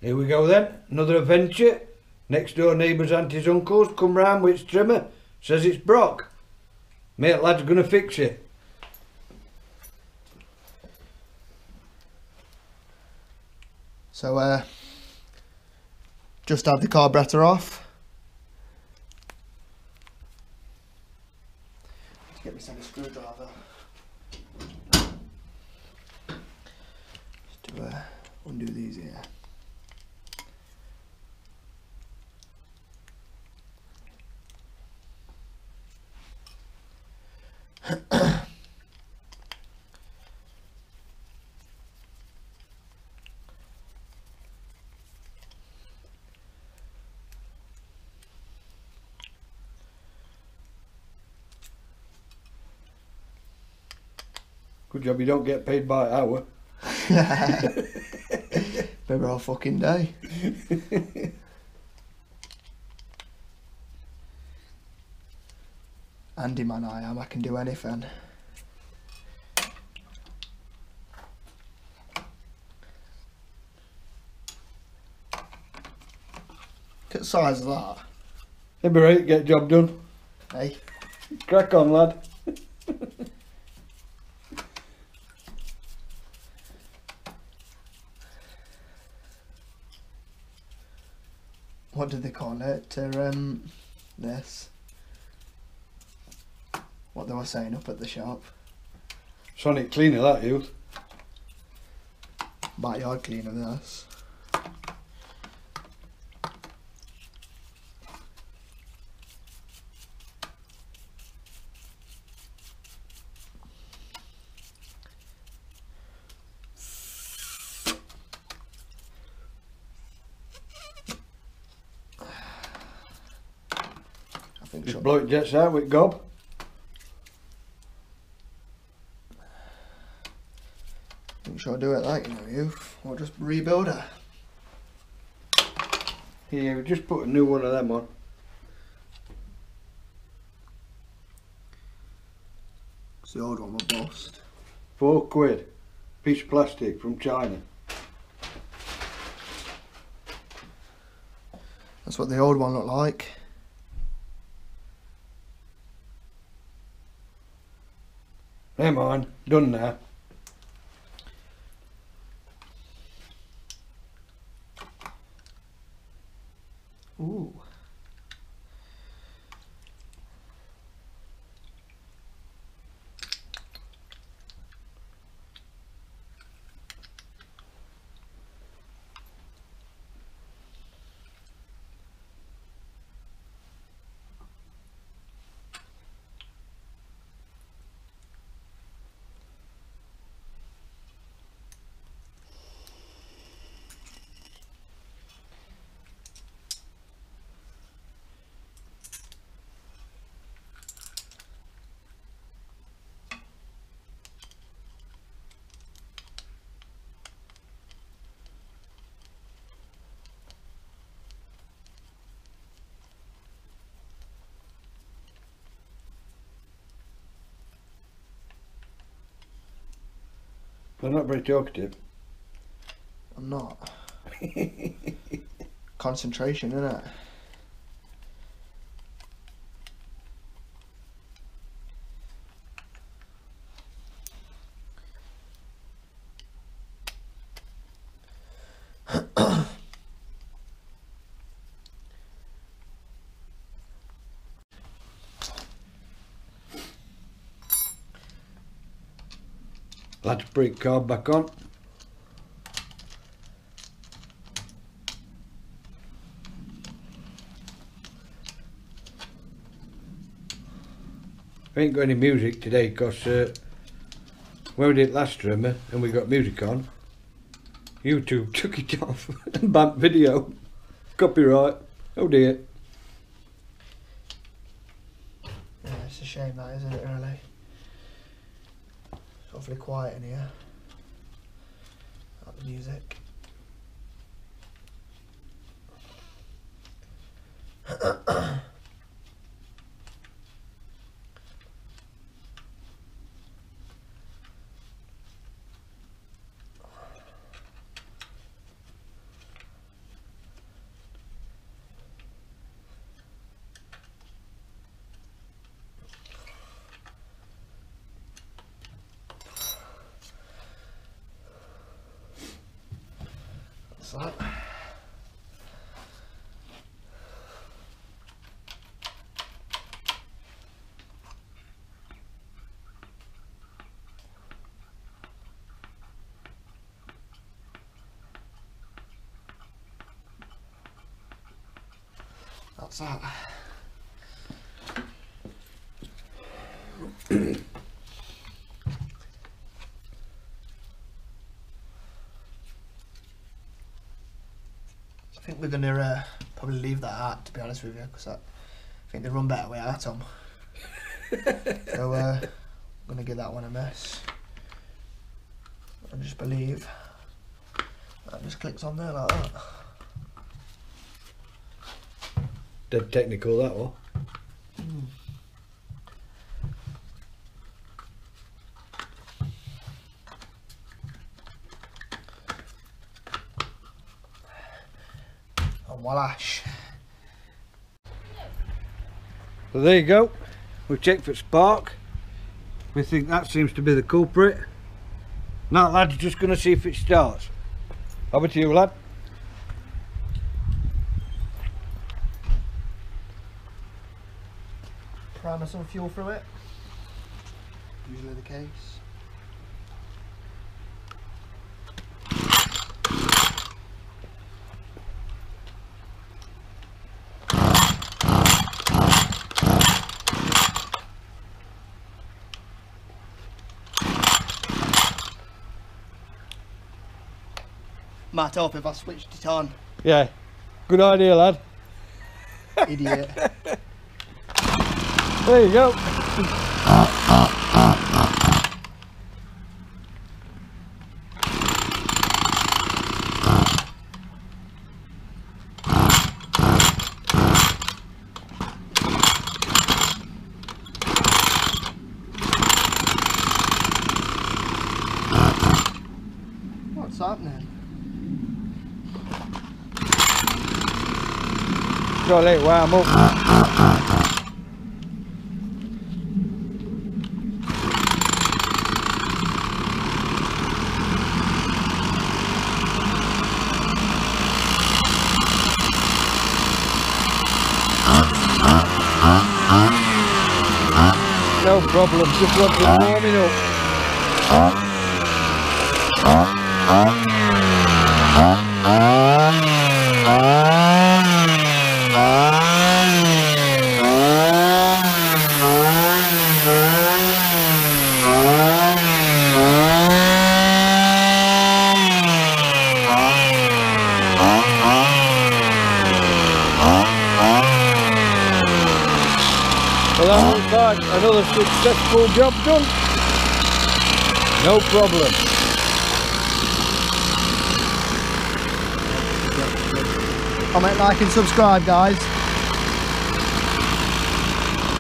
Here we go then, another adventure. Next door neighbour's auntie's uncle's come round with his trimmer. Says it's Brock. Mate lad's gonna fix it. So just had the carburetor off. Let's get me a screwdriver. Just to undo these here. Good job you don't get paid by hour. Maybe all fucking day. Handyman I am, I can do anything. Look at the size of that. It'll be right, get job done. Hey. Crack on, lad. What do they call it? This. What they were saying up at the shop. Sonic cleaner, that youth. Backyard cleaner, this. Just blow it jets out with gob. Think she'll do it like, you know, youth. Or just rebuild her. Here, we just put a new one of them on. Because the old one was bust. £4. Piece of plastic from China. That's what the old one looked like. Never mind, done now. Ooh. I'm not very talkative. I'm not. Concentration, innit? Lad's brake carb back on. We ain't got any music today because when we did last drummer and we got music on, YouTube took it off and banned video. Copyright. Oh dear. Yeah, it's a shame that, isn't it, really? It's awfully quiet in here. Not the music. that. That's that. I think we're gonna probably leave that out, to be honest with you, because I think they run better without them. So I'm gonna give that one a miss. I just believe that just clicks on there like that. Dead technical that one. And wallash. So there you go. We've checked for spark. We think that seems to be the culprit. Now lad's just going to see if it starts. Over to you, lad. Primer some fuel through it. Usually the case. Might help if I switched it on. Yeah, good idea, lad. Idiot. There you go. What's happening? Got to let it warm up. No problem, just want it warming up. Well, that looks like another successful job done. No problem. Comment, like and subscribe, guys.